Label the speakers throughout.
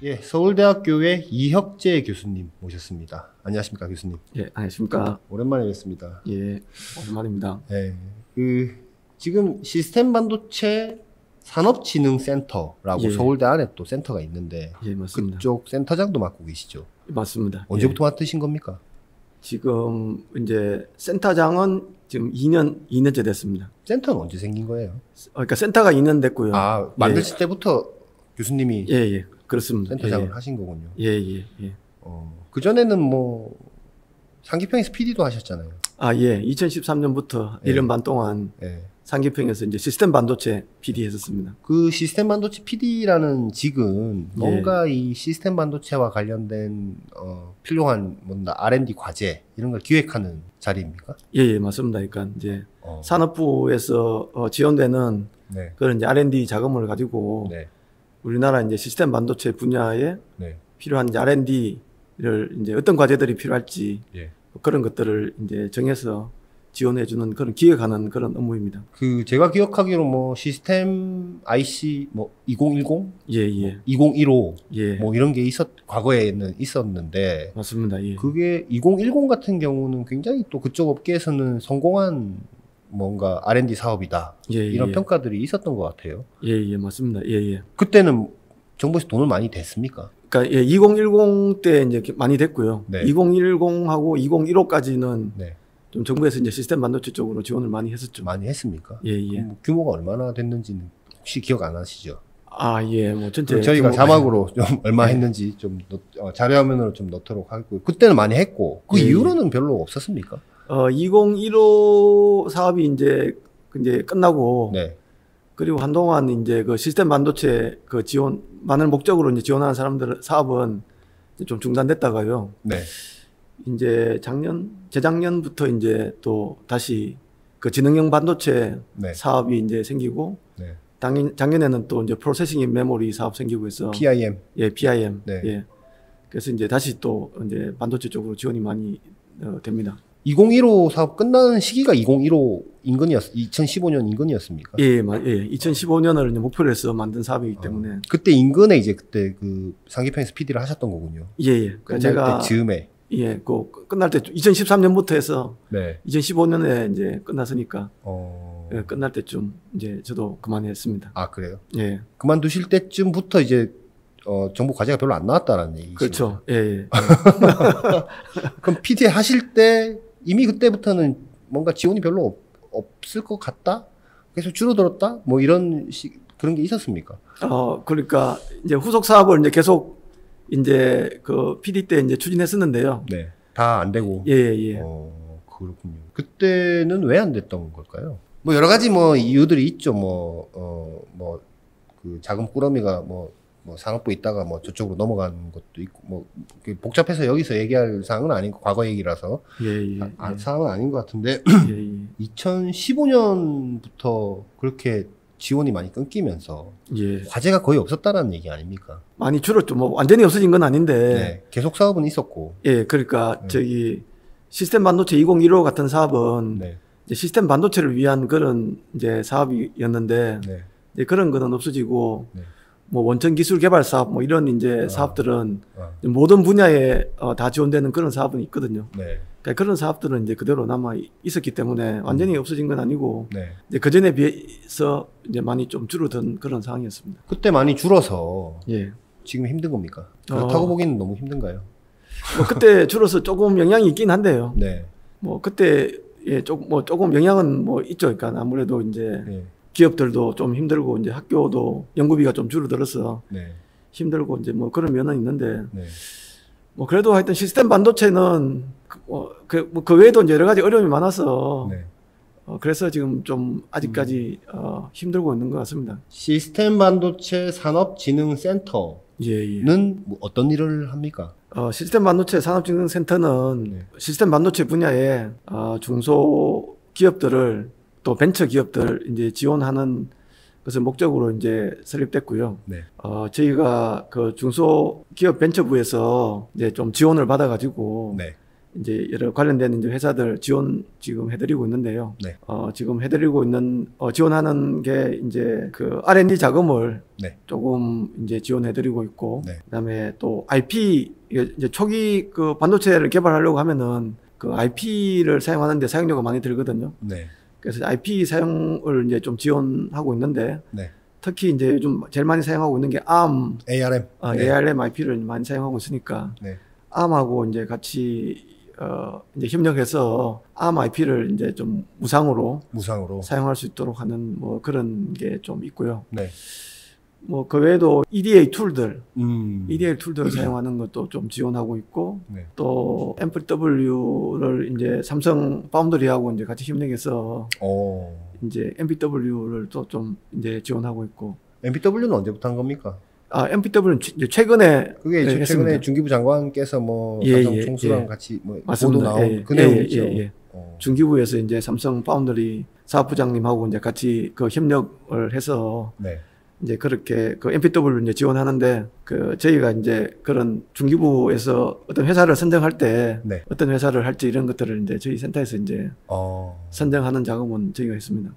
Speaker 1: 예, 서울대학교의 이혁재 교수님 모셨습니다. 안녕하십니까, 교수님?
Speaker 2: 예, 안녕하십니까.
Speaker 1: 오랜만에 뵙습니다.
Speaker 2: 예, 오랜만입니다.
Speaker 1: 예, 지금 시스템 반도체 산업진흥센터라고
Speaker 2: 예.
Speaker 1: 서울대 안에 또 센터가 있는데,
Speaker 2: 예, 맞습니다.
Speaker 1: 그쪽 센터장도 맡고 계시죠?
Speaker 2: 맞습니다.
Speaker 1: 언제부터 맡으신 겁니까?
Speaker 2: 지금 이제 센터장은 지금 2년째 됐습니다.
Speaker 1: 센터는 언제 생긴 거예요?
Speaker 2: 그러니까 센터가 2년 됐고요.
Speaker 1: 아, 만드실 때부터 교수님이
Speaker 2: 예, 그렇습니다.
Speaker 1: 센터장을 하신 거군요.
Speaker 2: 예.
Speaker 1: 그전에는 뭐, 상기평에서 PD도 하셨잖아요.
Speaker 2: 아, 예. 2013년부터
Speaker 1: 예.
Speaker 2: 1년 반 동안
Speaker 1: 예.
Speaker 2: 상기평에서 이제 시스템 반도체 PD 했었습니다.
Speaker 1: 그 시스템 반도체 PD라는 직은 뭔가 이 시스템 반도체와 관련된 필요한 뭔가 R&D 과제 이런 걸 기획하는 자리입니까?
Speaker 2: 예, 맞습니다. 그러니까 이제 산업부에서 지원되는
Speaker 1: 네.
Speaker 2: 그런 이제 R&D 자금을 가지고
Speaker 1: 네.
Speaker 2: 우리나라 이제 시스템 반도체 분야에
Speaker 1: 네.
Speaker 2: 필요한 이제 R&D를 이제 어떤 과제들이 필요할지
Speaker 1: 예.
Speaker 2: 그런 것들을 이제 정해서 지원해주는 그런 기획하는 그런 업무입니다.
Speaker 1: 그 제가 기억하기로 뭐 시스템 IC 뭐 2010,
Speaker 2: 예.
Speaker 1: 2015
Speaker 2: 예.
Speaker 1: 뭐 이런 게 과거에는 있었는데
Speaker 2: 맞습니다. 예.
Speaker 1: 그게 2010 같은 경우는 굉장히 또 그쪽 업계에서는 성공한 뭔가 R&D 사업이다. 이런 평가들이 있었던 것 같아요.
Speaker 2: 예, 맞습니다. 예.
Speaker 1: 그때는 정부에서 돈을 많이 댔습니까?
Speaker 2: 그러니까 2010 때 이제 많이 됐고요.
Speaker 1: 네.
Speaker 2: 2010하고 2015까지는
Speaker 1: 네.
Speaker 2: 좀 정부에서 이제 시스템 반도체 쪽으로 지원을 많이 했었죠.
Speaker 1: 많이 했습니까?
Speaker 2: 예.
Speaker 1: 뭐 규모가 얼마나 됐는지는 혹시 기억 안 하시죠?
Speaker 2: 아, 예. 뭐 전체
Speaker 1: 저희가 자막으로 좀 얼마 했는지 좀 자료화면으로 좀 넣도록 하고 그때는 많이 했고 그 이후로는 별로 없었습니까?
Speaker 2: 2015 사업이 이제 끝나고
Speaker 1: 네.
Speaker 2: 그리고 한동안 이제 그 시스템 반도체 그 많은 목적으로 이제 지원하는 사업은 좀 중단됐다가요.
Speaker 1: 네.
Speaker 2: 이제 재작년부터 이제 또 다시 그 지능형 반도체
Speaker 1: 네.
Speaker 2: 사업이 이제 생기고,
Speaker 1: 네.
Speaker 2: 작년에는 또 이제 프로세싱 인 메모리 사업 생기고 해서.
Speaker 1: PIM.
Speaker 2: 예, PIM.
Speaker 1: 네.
Speaker 2: 예. 그래서 이제 다시 또 이제 반도체 쪽으로 지원이 많이 됩니다.
Speaker 1: 2015 사업 끝나는 시기가 2015 2015년 인근이었습니까?
Speaker 2: 예. 2015년을 이제 목표로 해서 만든 사업이기 때문에.
Speaker 1: 그때 인근에 이제 그때 그 상기평에서 PD를 하셨던 거군요.
Speaker 2: 예.
Speaker 1: 끝날
Speaker 2: 제가
Speaker 1: 때 즈음에.
Speaker 2: 예, 그 끝날 때 2013년부터 해서
Speaker 1: 네.
Speaker 2: 2015년에 이제 끝났으니까
Speaker 1: 예,
Speaker 2: 끝날 때쯤 이제 저도 그만했습니다.
Speaker 1: 아, 그래요?
Speaker 2: 예.
Speaker 1: 그만두실 때쯤부터 이제 정부 과제가 별로 안 나왔다라는 얘기죠.
Speaker 2: 그렇죠. 예.
Speaker 1: 그럼 PD 하실 때 이미 그때부터는 뭔가 지원이 별로 없을 것 같다? 계속 줄어들었다? 뭐 이런 그런 게 있었습니까?
Speaker 2: 그러니까 이제 후속 사업을 이제 계속 이제 그 PD 때 이제 추진했었는데요.
Speaker 1: 네. 다 안 되고.
Speaker 2: 예.
Speaker 1: 그렇군요. 그때는 왜 안 됐던 걸까요? 뭐 여러 가지 뭐 이유들이 있죠. 그 자금 꾸러미가 뭐 산업부 있다가 뭐 저쪽으로 넘어가는 것도 있고 뭐 복잡해서 여기서 얘기할 사항은 아니고 과거 얘기라서 사항은 아닌 것 같은데 2015년부터 그렇게 지원이 많이 끊기면서 과제가 거의 없었다라는 얘기 아닙니까?
Speaker 2: 많이 줄었죠. 뭐 완전히 없어진 건 아닌데.
Speaker 1: 네, 계속 사업은 있었고.
Speaker 2: 예, 그러니까 저기 시스템 반도체 2015 같은 사업은 이제 시스템 반도체를 위한 그런 이제 사업이었는데 이제 그런 거는 없어지고 뭐 원천 기술 개발 사업 뭐 이런 이제 사업들은 모든 분야에 다 지원되는 그런 사업은 있거든요. 그러니까 그런 사업들은 이제 그대로 남아 있었기 때문에 완전히 없어진 건 아니고 이제 그 전에 비해서 이제 많이 좀 줄어든 그런 상황이었습니다.
Speaker 1: 그때 많이 줄어서 지금 힘든 겁니까? 그렇다고 보기에는 너무 힘든가요?
Speaker 2: 뭐 그때 줄어서 조금 영향이 있긴 한데요. 뭐 그때 조금 영향은 뭐 있죠. 그러니까 아무래도 이제 기업들도 좀 힘들고 이제 학교도 연구비가 좀 줄어들어서 힘들고 이제 뭐 그런 면은 있는데 뭐 그래도 하여튼 시스템 반도체는 그 외에도 이제 여러 가지 어려움이 많아서 그래서 지금 좀 아직까지 힘들고 있는 것 같습니다.
Speaker 1: 시스템 반도체 산업진흥센터는 뭐 어떤 일을 합니까?
Speaker 2: 시스템 반도체 산업진흥센터는 시스템 반도체 분야에 중소 기업들을 또 벤처 기업들 이제 지원하는 것을 목적으로 이제 설립됐고요. 저희가 그 중소기업 벤처부에서 이제 좀 지원을 받아가지고 이제 여러 관련된 이제 회사들 지원 지금 해드리고 있는데요.
Speaker 1: 네.
Speaker 2: 지금 해드리고 있는 지원하는 게 이제 그 R&D 자금을
Speaker 1: 네.
Speaker 2: 조금 이제 지원해드리고 있고,
Speaker 1: 네.
Speaker 2: 그다음에 또 IP 이제 초기 그 반도체를 개발하려고 하면은 그 IP를 사용하는데 사용료가 많이 들거든요.
Speaker 1: 네.
Speaker 2: 그래서 IP 사용을 이제 좀 지원하고 있는데,
Speaker 1: 네.
Speaker 2: 특히 이제 요즘 제일 많이 사용하고 있는 게 ARM,
Speaker 1: ARM, 네.
Speaker 2: ARM IP를 많이 사용하고 있으니까
Speaker 1: 네.
Speaker 2: ARM하고 이제 같이 이제 협력해서 ARM IP를 이제 좀 무상으로 사용할 수 있도록 하는 뭐 그런 게 좀 있고요.
Speaker 1: 네.
Speaker 2: 뭐 그 외에도 EDA 툴들을 사용하는 것도 좀 지원하고 있고,
Speaker 1: 네.
Speaker 2: 또 MPW를 이제 삼성 파운드리하고 이제 같이 협력해서 이제 MPW를 또 좀 이제 지원하고 있고.
Speaker 1: MPW는 언제부터 한 겁니까?
Speaker 2: MPW는 이제 최근에
Speaker 1: 그게
Speaker 2: 했습니다.
Speaker 1: 최근에 중기부 장관께서 뭐 삼성 총수랑 같이 뭐 보도 나온 그 내용이죠.
Speaker 2: 중기부에서 이제 삼성 파운드리 사업부장님하고 이제 같이 그 협력을 해서
Speaker 1: 네.
Speaker 2: 이제 그렇게 그 MPW를 이제 지원하는데, 그 저희가 이제 그런 중기부에서 어떤 회사를 선정할 때
Speaker 1: 네.
Speaker 2: 어떤 회사를 할지 이런 것들을 이제 저희 센터에서 이제 선정하는 작업은 저희가 했습니다.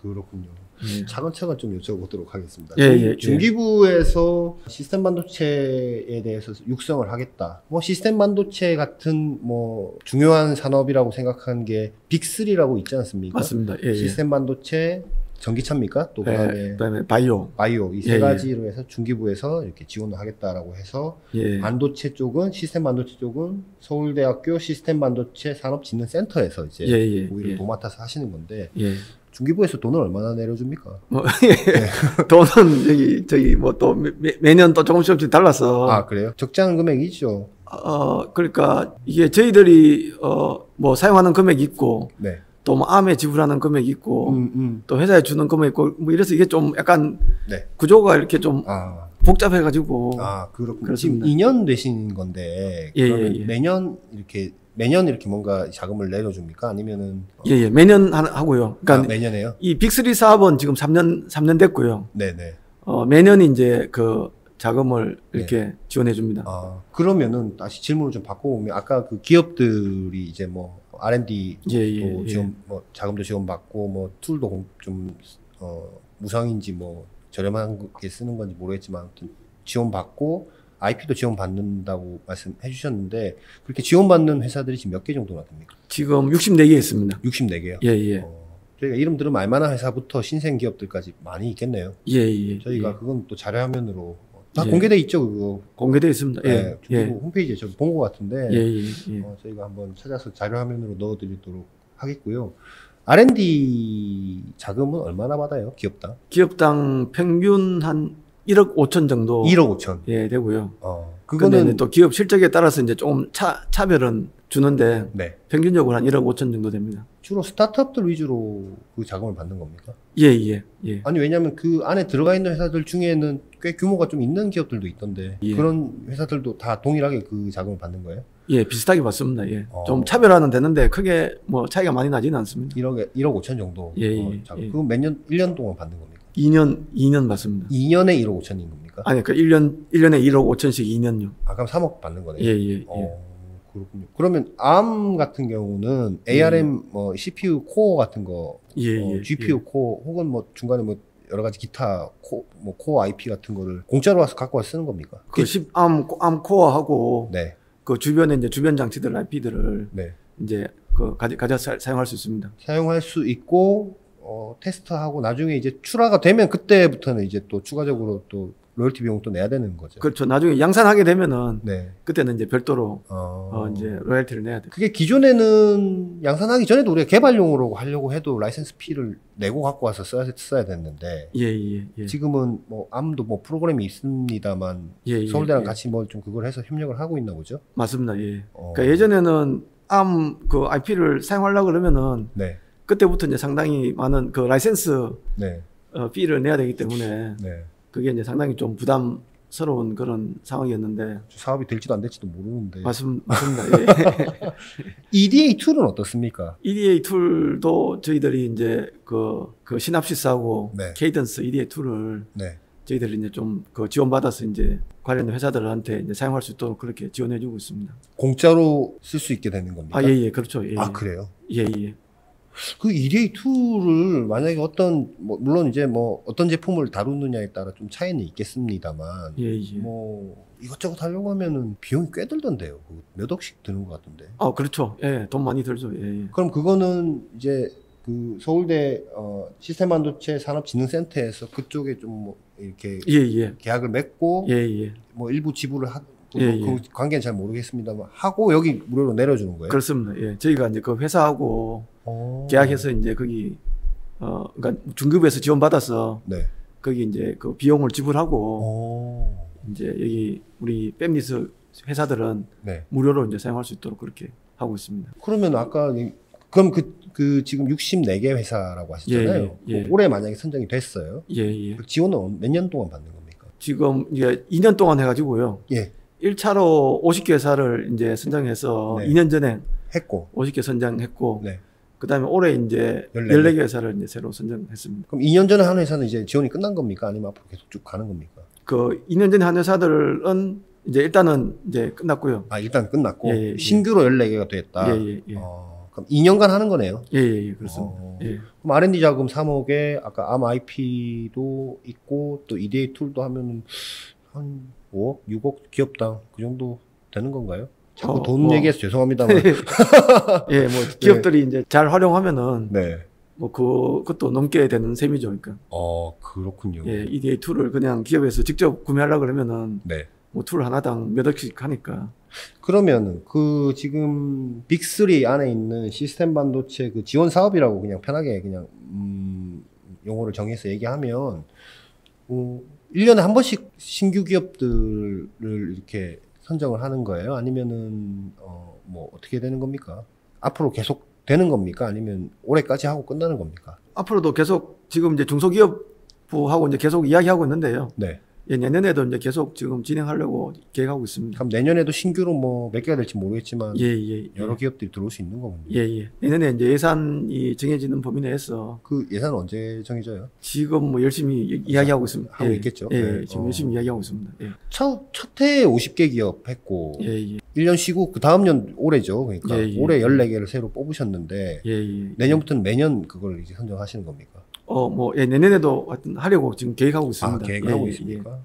Speaker 1: 그렇군요.
Speaker 2: 예.
Speaker 1: 차근차근 좀 여쭤보도록 하겠습니다.
Speaker 2: 예.
Speaker 1: 중기부에서 시스템 반도체에 대해서 육성을 하겠다. 뭐 시스템 반도체 같은 뭐 중요한 산업이라고 생각한 게 빅3라고 있지 않습니까?
Speaker 2: 맞습니다.
Speaker 1: 시스템 반도체, 전기차입니까? 또
Speaker 2: 그다음에 바이오
Speaker 1: 이 세 가지로 해서 중기부에서 이렇게 지원을 하겠다라고 해서 반도체 쪽은 시스템 반도체 쪽은 서울대학교 시스템 반도체 산업진흥센터에서 이제 오히려 도맡아서 하시는 건데 중기부에서 돈을 얼마나 내려줍니까?
Speaker 2: 돈은 저기 뭐 또 매년 또 조금씩 달라서.
Speaker 1: 그래요? 적지 않은 금액이죠.
Speaker 2: 그러니까 이게 저희들이 뭐 사용하는 금액이 있고.
Speaker 1: 네.
Speaker 2: 또 뭐 암에 지불하는 금액이 있고 또 회사에 주는 금액이 있고 뭐 이래서 이게 좀 약간 구조가 이렇게 좀 복잡해가지고.
Speaker 1: 그렇군요. 지금 2년 되신 건데 그러면 매년 이렇게 뭔가 자금을 내려줍니까? 아니면은
Speaker 2: 매년 하고요. 그러니까
Speaker 1: 매년에요?
Speaker 2: 이 빅3 사업은 지금 3년 됐고요.
Speaker 1: 네네.
Speaker 2: 매년 이제 그 자금을 이렇게 지원해 줍니다.
Speaker 1: 그러면은 다시 질문을 좀 바꿔보면 아까 그 기업들이 이제 뭐 R&D도 지원, 뭐 자금도 지원받고 뭐 툴도 좀 무상인지 뭐 저렴하게 쓰는 건지 모르겠지만 아무튼 지원받고 IP도 지원받는다고 말씀해 주셨는데 그렇게 지원받는 회사들이 지금 몇 개 정도나 됩니까?
Speaker 2: 지금 64개 있습니다.
Speaker 1: 64개요? 저희가 이름 들으면 알만한 회사부터 신생 기업들까지 많이 있겠네요. 저희가 그건 또 자료화면으로 다 공개돼 있죠, 그거.
Speaker 2: 공개돼 있습니다.
Speaker 1: 중기부 홈페이지에 저도 본 것 같은데 저희가 한번 찾아서 자료화면으로 넣어드리도록 하겠고요. R&D 자금은 얼마나 받아요, 기업당?
Speaker 2: 기업당 평균 한 1억 5천 정도.
Speaker 1: 1억 5천.
Speaker 2: 되고요.
Speaker 1: 그거는
Speaker 2: 또 기업 실적에 따라서 이제 조금 차별은 주는데 평균적으로 한 1억 5천 정도 됩니다.
Speaker 1: 주로 스타트업들 위주로 그 자금을 받는 겁니까?
Speaker 2: 아니
Speaker 1: 왜냐하면 그 안에 들어가 있는 회사들 중에는 꽤 규모가 좀 있는 기업들도 있던데 그런 회사들도 다 동일하게 그 자금을 받는 거예요?
Speaker 2: 비슷하게 받습니다. 좀 차별화는 되는데 크게 뭐 차이가 많이 나지는 않습니다.
Speaker 1: 1억 5천 정도. 그건 몇 년, 1년 동안 받는 겁니까?
Speaker 2: 2년 받습니다.
Speaker 1: 2년에 1억 5천인 겁니까?
Speaker 2: 아니, 그 1년에 1억 5천씩 2년요.
Speaker 1: 그럼 3억 받는 거네요. 그렇군요. 그러면 ARM 같은 경우는 ARM 뭐 CPU 코어 같은 거, GPU 코어 혹은 뭐 중간에 뭐 여러 가지 기타 코어 IP 같은 거를 공짜로 와서 갖고 와서 쓰는 겁니까?
Speaker 2: 그 ARM 코어하고 그 주변에 이제 주변 장치들 IP들을 이제 그 가져 사용할 수 있습니다.
Speaker 1: 사용할 수 있고 테스트하고 나중에 이제 출하가 되면 그때부터는 이제 또 추가적으로 또 로열티 비용 또 내야 되는 거죠.
Speaker 2: 그렇죠. 나중에 양산하게 되면은 그때는 이제 별도로 이제 로열티를 내야 돼요.
Speaker 1: 그게 기존에는 양산하기 전에도 우리가 개발용으로 하려고 해도 라이센스 피를 내고 갖고 와서 써야 됐는데 지금은 뭐 ARM도 뭐 프로그램이 있습니다만 서울대랑 같이 뭐 좀 그걸 해서 협력을 하고 있나 보죠?
Speaker 2: 맞습니다. 그러니까 예전에는 ARM 그 IP를 사용하려고 그러면은 그때부터 이제 상당히 많은 그 라이센스 피를 내야 되기 때문에 그게 이제 상당히 좀 부담스러운 그런 상황이었는데
Speaker 1: 사업이 될지도 안 될지도 모르는데
Speaker 2: 맞습니다.
Speaker 1: EDA 툴은 어떻습니까?
Speaker 2: EDA 툴도 저희들이 이제 그 시납시스하고 케이던스 EDA 툴을 저희들이 이제 좀 그 지원받아서 이제 관련 회사들한테 이제 사용할 수 있도록 그렇게 지원해주고 있습니다.
Speaker 1: 공짜로 쓸 수 있게 되는 겁니까?
Speaker 2: 아, 예, 예, 그렇죠. 예,
Speaker 1: 아, 그래요?
Speaker 2: 예, 예.
Speaker 1: 그 EDA 툴을 만약에 어떤, 뭐, 물론 이제 뭐, 어떤 제품을 다루느냐에 따라 좀 차이는 있겠습니다만,
Speaker 2: 예, 예.
Speaker 1: 뭐, 이것저것 하려고 하면은 비용이 꽤 들던데요. 몇 억씩 드는 것 같던데.
Speaker 2: 아, 그렇죠. 예, 돈 많이 들죠. 예, 예.
Speaker 1: 그럼 그거는 이제 그 서울대 시스템 반도체 산업진흥센터에서 그쪽에 좀 뭐 이렇게
Speaker 2: 예, 예.
Speaker 1: 계약을 맺고
Speaker 2: 예, 예.
Speaker 1: 뭐 일부 지불을 하고
Speaker 2: 예, 예.
Speaker 1: 그 관계는 잘 모르겠습니다만 하고 여기 무료로 내려주는 거예요.
Speaker 2: 그렇습니다. 예, 저희가 이제 그 회사하고
Speaker 1: 오.
Speaker 2: 계약해서 이제 거기 그러니까 중급에서 지원받아서
Speaker 1: 네.
Speaker 2: 거기 이제 그 비용을 지불하고
Speaker 1: 오.
Speaker 2: 이제 여기 우리 뺨리스 회사들은
Speaker 1: 네.
Speaker 2: 무료로 이제 사용할 수 있도록 그렇게 하고 있습니다.
Speaker 1: 그러면 아까 그럼 그 지금 64개 회사라고 하셨잖아요.
Speaker 2: 예, 예, 예.
Speaker 1: 올해 만약에 선정이 됐어요.
Speaker 2: 예, 예.
Speaker 1: 그 지원은 몇 년 동안 받는 겁니까?
Speaker 2: 지금 이게 2년 동안 해가지고요.
Speaker 1: 예.
Speaker 2: 1차로 50개 회사를 이제 선정해서
Speaker 1: 네.
Speaker 2: 2년 전에
Speaker 1: 했고
Speaker 2: 50개 선정했고,
Speaker 1: 네.
Speaker 2: 그 다음에 올해 이제 14개 회사를 이제 새로 선정했습니다.
Speaker 1: 그럼 2년 전에 한 회사는 이제 지원이 끝난 겁니까? 아니면 앞으로 계속 쭉 가는 겁니까?
Speaker 2: 그 2년 전에 한 회사들은 이제 일단은 이제 끝났고요.
Speaker 1: 아, 일단 끝났고
Speaker 2: 예, 예,
Speaker 1: 신규로 14개가 됐다.
Speaker 2: 예, 예, 예.
Speaker 1: 그럼 2년간 하는 거네요.
Speaker 2: 예, 예, 예, 그렇습니다. 예.
Speaker 1: 그럼 R&D 자금 3억에 아까 ARM IP도 있고 또 EDA 툴도 하면은 한 5억, 6억 기업당 그 정도 되는 건가요? 자꾸 돈 얘기해서 죄송합니다만.
Speaker 2: 예, 뭐 기업들이 이제 잘 활용하면은
Speaker 1: 네.
Speaker 2: 뭐 그것도 넘게 되는 셈이죠, 그러니까.
Speaker 1: 그렇군요.
Speaker 2: 예, EDA 툴을 그냥 기업에서 직접 구매하려고 그러면은
Speaker 1: 네.
Speaker 2: 뭐 툴 하나당 몇 억씩 하니까.
Speaker 1: 그러면 그 지금 빅3 안에 있는 시스템 반도체 그 지원 사업이라고 그냥 편하게 그냥 용어를 정해서 얘기하면 1년에 한 번씩 신규 기업들을 이렇게 선정을 하는 거예요? 아니면은 뭐 어떻게 되는 겁니까? 앞으로 계속 되는 겁니까? 아니면 올해까지 하고 끝나는 겁니까?
Speaker 2: 앞으로도 계속 지금 이제 중소기업부하고 이제 계속 이야기하고 있는데요.
Speaker 1: 네.
Speaker 2: 예, 내년에도 이제 계속 지금 진행하려고 계획하고 있습니다.
Speaker 1: 그럼 내년에도 신규로 뭐 몇 개가 될지 모르겠지만
Speaker 2: 예, 예,
Speaker 1: 여러 기업들이 들어올 수 있는 거군요.
Speaker 2: 예, 예. 내년에 이제 예산이 정해지는 범위 내에서
Speaker 1: 그 예산은 언제 정해져요?
Speaker 2: 지금 뭐 열심히 이야기하고 있습니다.
Speaker 1: 하고
Speaker 2: 예,
Speaker 1: 있겠죠.
Speaker 2: 예,
Speaker 1: 네.
Speaker 2: 지금 열심히 이야기하고 있습니다. 예.
Speaker 1: 첫 해에 50개 기업 했고
Speaker 2: 예, 예.
Speaker 1: 1년 쉬고 그 다음 년 올해죠. 그러니까
Speaker 2: 예, 예.
Speaker 1: 올해 14개를 새로 뽑으셨는데
Speaker 2: 예, 예.
Speaker 1: 내년부터는 매년 그걸 이제 선정하시는 겁니까?
Speaker 2: 뭐 예, 내년에도 하여튼 하려고 지금 계획하고 있습니다.
Speaker 1: 계획하고
Speaker 2: 예,
Speaker 1: 있습니까?
Speaker 2: 예.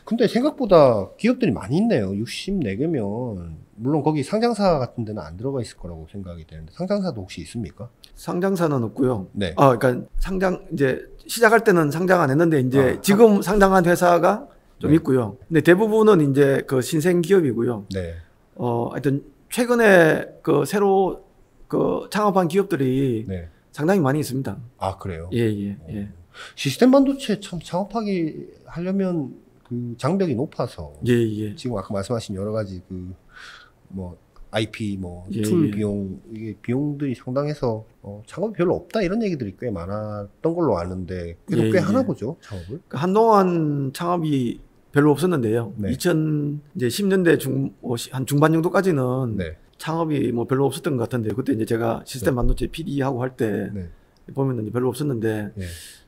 Speaker 1: 근데 생각보다 기업들이 많이 있네요. 64개면 물론 거기 상장사 같은 데는 안 들어가 있을 거라고 생각이 되는데 상장사도 혹시 있습니까?
Speaker 2: 상장사는 없고요.
Speaker 1: 네.
Speaker 2: 그러니까 이제 시작할 때는 상장 안 했는데 이제 지금 상장한 회사가 좀
Speaker 1: 네.
Speaker 2: 있고요. 근데 대부분은 이제 그 신생 기업이고요.
Speaker 1: 네.
Speaker 2: 하여튼 최근에 그 새로 그 창업한 기업들이
Speaker 1: 네.
Speaker 2: 상당히 많이 있습니다.
Speaker 1: 아, 그래요?
Speaker 2: 예, 예, 예.
Speaker 1: 시스템 반도체 참 창업하기 하려면 그 장벽이 높아서
Speaker 2: 예, 예.
Speaker 1: 지금 아까 말씀하신 여러 가지 그 뭐 IP 뭐
Speaker 2: 예,
Speaker 1: 툴
Speaker 2: 예.
Speaker 1: 비용 이게 비용들이 상당해서 창업이 별로 없다 이런 얘기들이 꽤 많았던 걸로 아는데 그래도
Speaker 2: 예,
Speaker 1: 꽤
Speaker 2: 예.
Speaker 1: 하나 보죠 창업을.
Speaker 2: 그러니까 한동안 창업이 별로 없었는데요.
Speaker 1: 네.
Speaker 2: 2010년대 한 중반 정도까지는
Speaker 1: 네.
Speaker 2: 창업이 뭐 별로 없었던 것 같은데 그때 이제 제가 시스템 반도체 PD하고 할 때
Speaker 1: 네.
Speaker 2: 보면은 별로 없었는데
Speaker 1: 네.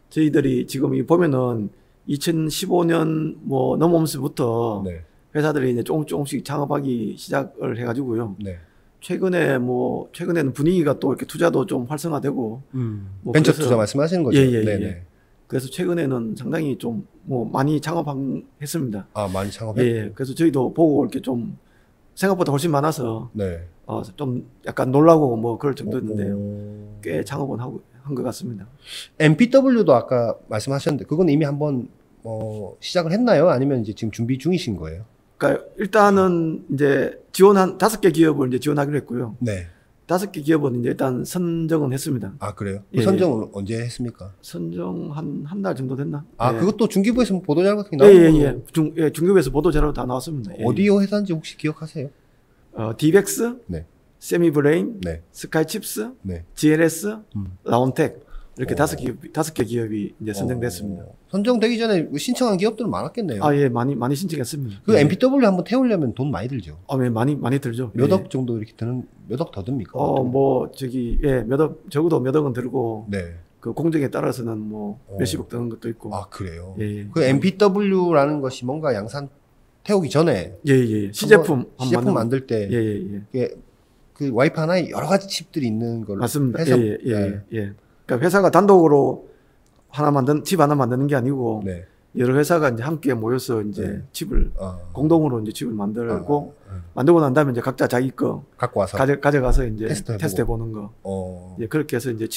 Speaker 2: 저희들이 지금 이 보면은 2015년 뭐 넘어오면서부터
Speaker 1: 네.
Speaker 2: 회사들이 이제 조금씩 창업하기 시작을 해가지고요.
Speaker 1: 네.
Speaker 2: 최근에는 분위기가 또 이렇게 투자도 좀 활성화되고 뭐
Speaker 1: 벤처
Speaker 2: 그래서-
Speaker 1: 투자 말씀하시는 거죠?
Speaker 2: 예, 예,
Speaker 1: 네네.
Speaker 2: 예. 그래서 최근에는 상당히 좀 뭐 많이 창업했습니다.
Speaker 1: 아 많이 창업했고.
Speaker 2: 예, 그래서 저희도 보고 이렇게 좀 생각보다 훨씬 많아서
Speaker 1: 네.
Speaker 2: 좀 약간 놀라고 뭐 그럴 정도였는데요.
Speaker 1: 오.
Speaker 2: 꽤 창업은 한 것 같습니다.
Speaker 1: MPW도 아까 말씀하셨는데 그건 이미 한번 시작을 했나요? 아니면 이제 지금 준비 중이신 거예요?
Speaker 2: 그러니까 일단은 이제 지원한 5개 기업을 이제 지원하기로 했고요.
Speaker 1: 네.
Speaker 2: 5개 기업은 이제 일단 선정은 했습니다.
Speaker 1: 아 그래요?
Speaker 2: 예,
Speaker 1: 선정은 언제 했습니까?
Speaker 2: 선정 한 달 정도 됐나?
Speaker 1: 아
Speaker 2: 예.
Speaker 1: 그것도 중기부에서 보도자료 같은 게
Speaker 2: 예,
Speaker 1: 나오는
Speaker 2: 예,
Speaker 1: 걸로.
Speaker 2: 예. 중급에서 보도자료 다 나왔습니다. 예,
Speaker 1: 어디 회사인지 혹시 기억하세요?
Speaker 2: 디벡스,
Speaker 1: 네.
Speaker 2: 세미브레인,
Speaker 1: 네.
Speaker 2: 스카이칩스,
Speaker 1: 네.
Speaker 2: GLS,
Speaker 1: 음.
Speaker 2: 라운텍 이렇게
Speaker 1: 오.
Speaker 2: 5개 기업이 이제 선정됐습니다.
Speaker 1: 선정되기 전에 신청한 기업들은 많았겠네요.
Speaker 2: 예, 많이 신청했습니다.
Speaker 1: 그
Speaker 2: 예.
Speaker 1: MPW 한번 태우려면 돈 많이 들죠.
Speaker 2: 예, 많이 들죠.
Speaker 1: 몇
Speaker 2: 예.
Speaker 1: 억 정도 이렇게 드는 몇 억 더 듭니까?
Speaker 2: 적어도 몇 억은 들고,
Speaker 1: 네.
Speaker 2: 그 공정에 따라서는 뭐 몇십억 드는 것도 있고.
Speaker 1: 아, 그래요? 예. 그 MPW라는 것이 뭔가 양산 태우기 전에.
Speaker 2: 예. 시제품
Speaker 1: 만들 때. 예. 그 와이프 하나에 여러 가지 칩들이 있는 걸로.
Speaker 2: 맞습니다. 예. 그러니까 회사가 단독으로 칩 하나 만드는 게 아니고. 네. 여러 회사가 이제 함께 모여서 이제 칩을 공동으로 이제 칩을 만들고 만들고 난 다음에 이제 각자 자기 거
Speaker 1: 갖고 와서
Speaker 2: 가져가서 이제 테스트해 보는 거. 예, 그렇게 해서 이제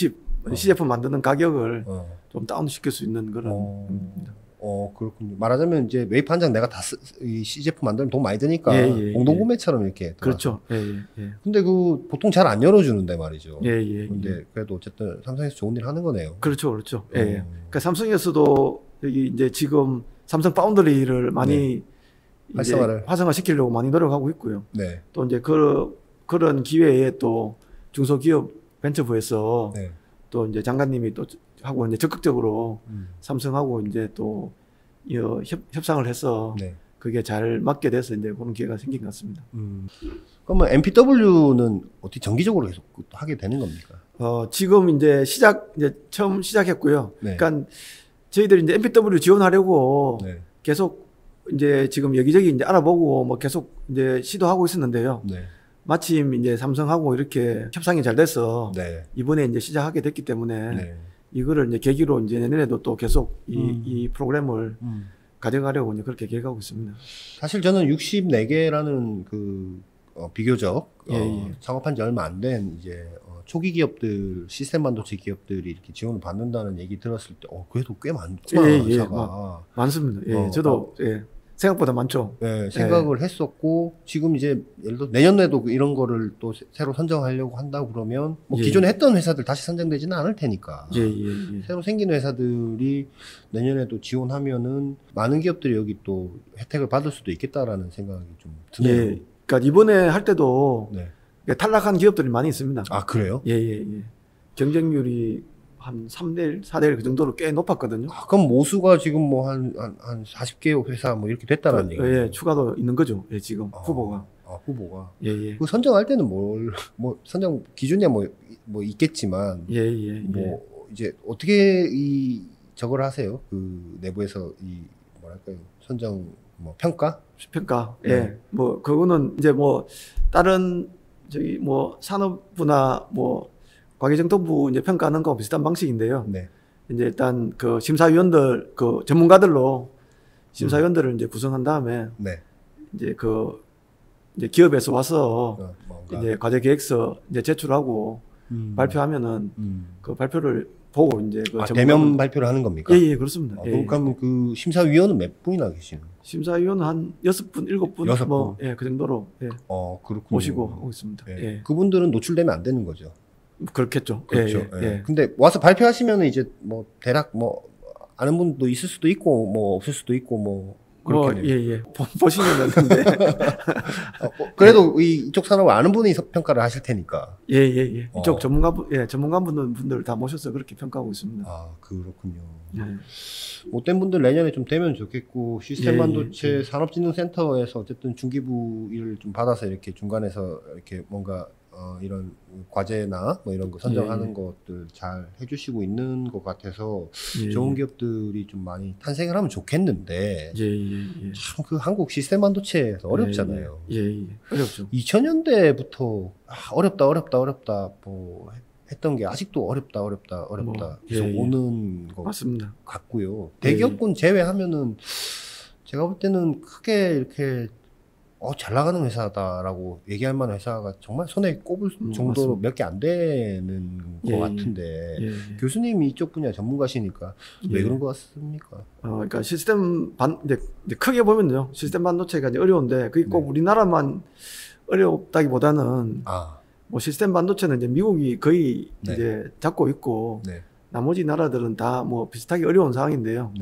Speaker 2: 시제품 만드는 가격을 좀 다운 시킬 수 있는 그런.
Speaker 1: 그렇군요. 말하자면 이제 웨이프 한 장 내가 이 시제품 만들면 돈 많이 드니까 공동 구매처럼 이렇게.
Speaker 2: 그렇죠.
Speaker 1: 근데 그 보통 잘 안 열어주는데 말이죠.
Speaker 2: 근데
Speaker 1: 그래도 어쨌든 삼성에서 좋은 일 하는 거네요.
Speaker 2: 그렇죠. 그러니까 삼성에서도 여기 이제 지금 삼성 파운드리를 많이 활성화 시키려고 많이 노력하고 있고요.
Speaker 1: 네.
Speaker 2: 또 이제 그런 기회에 또 중소기업 벤처부에서 또 이제 장관님이 또 하고 이제 적극적으로 삼성하고 이제 또 협상을 해서 그게 잘 맞게 돼서 이제 그런 기회가 생긴 것 같습니다.
Speaker 1: 그러면 MPW는 어떻게 정기적으로 계속 하게 되는 겁니까?
Speaker 2: 지금 이제 처음 시작했고요. 그러니까 저희들이 이제 MPW 지원하려고 계속 이제 지금 여기저기 이제 알아보고 뭐 계속 이제 시도하고 있었는데요. 마침 이제 삼성하고 이렇게 협상이 잘 돼서 이번에 이제 시작하게 됐기 때문에 이거를 이제 계기로 이제 내년에도 또 계속 이 프로그램을 가져가려고 이제 그렇게 계획하고 있습니다.
Speaker 1: 사실 저는 64개라는 그 비교적 창업한 지 얼마 안 된 이제 초기 기업들, 시스템 반도체 기업들이 이렇게 지원을 받는다는 얘기 들었을 때, 그래도 꽤 많구나, 회사가.
Speaker 2: 많습니다. 저도, 생각보다 많죠.
Speaker 1: 생각을 했었고, 지금 이제, 예를 들어, 내년에도 이런 거를 또 새로 선정하려고 한다고 그러면, 뭐, 기존에 했던 회사들 다시 선정되지는 않을 테니까. 새로 생긴 회사들이 내년에도 지원하면은, 많은 기업들이 여기 또 혜택을 받을 수도 있겠다라는 생각이 좀 드네요.
Speaker 2: 그러니까 이번에 할 때도, 탈락한 기업들이 많이 있습니다.
Speaker 1: 아, 그래요?
Speaker 2: 경쟁률이 한 3대1, 4대1 그 정도로 꽤 높았거든요.
Speaker 1: 그럼 모수가 지금 뭐 한 40개 회사 뭐 이렇게 됐다는 얘기예요?
Speaker 2: 추가도 있는 거죠. 지금 후보가.
Speaker 1: 후보가. 그 선정할 때는 선정 기준이야 뭐 있겠지만. 뭐 이제 어떻게 저걸 하세요? 그 내부에서 뭐랄까요? 선정 평가? 뭐 그거는 이제 뭐 다른 저기 뭐 산업부나 뭐 과기정통부 이제 평가하는 거 비슷한 방식인데요. 이제 일단 그 심사위원들 그 전문가들로 심사위원들을 이제 구성한 다음에 이제 이제 기업에서 와서 이제 과제 계획서 이제 제출하고 발표하면은 그 발표를 보고 이제 대면 발표를 하는 겁니까?
Speaker 2: 그렇습니다.
Speaker 1: 그럼 그 심사위원은 몇 분이나 계시는?
Speaker 2: 심사위원은 한 6분, 7분, 뭐, 그 정도로
Speaker 1: 그렇군요.
Speaker 2: 모시고 하고 있습니다.
Speaker 1: 그분들은 노출되면 안 되는 거죠.
Speaker 2: 그렇겠죠.
Speaker 1: 그렇죠. 근데 와서 발표하시면은 이제 뭐 대략 뭐 아는 분도 있을 수도 있고 뭐 없을 수도 있고 뭐
Speaker 2: 그렇게 보시면은 근데
Speaker 1: 그래도 이쪽 산업을 아는 분이 평가를 하실 테니까.
Speaker 2: 이쪽 전문가분들 다 모셔서 그렇게 평가하고 있습니다.
Speaker 1: 그렇군요. 못된 분들 내년에 좀 되면 좋겠고 시스템 반도체 산업진흥센터에서 어쨌든 중기부 일을 좀 받아서 이렇게 중간에서 이렇게 뭔가 이런 과제나 뭐 이런 거 선정하는 것들 잘 해주시고 있는 것 같아서 좋은 기업들이 좀 많이 탄생을 하면 좋겠는데 참 그 한국 시스템 반도체에서 어렵잖아요.
Speaker 2: 어렵죠.
Speaker 1: 2000년대부터 어렵다 뭐 했던 게 아직도 어렵다 계속 오는 것
Speaker 2: 맞습니다.
Speaker 1: 같고요. 대기업군 제외하면은 제가 볼 때는 크게 이렇게 잘 나가는 회사다라고 얘기할 만한 회사가 정말 손에 꼽을 정도로 몇 개 안 되는 것 같은데 교수님이 이쪽 분야 전문가시니까 왜 그런 것 같습니까?
Speaker 2: 그러니까 이제 크게 보면요 시스템 반도체가 이제 어려운데 그게 꼭 우리나라만 어렵다기보다는 뭐 시스템 반도체는 이제 미국이 거의 이제 잡고 있고 나머지 나라들은 다 뭐 비슷하게 어려운 상황인데요.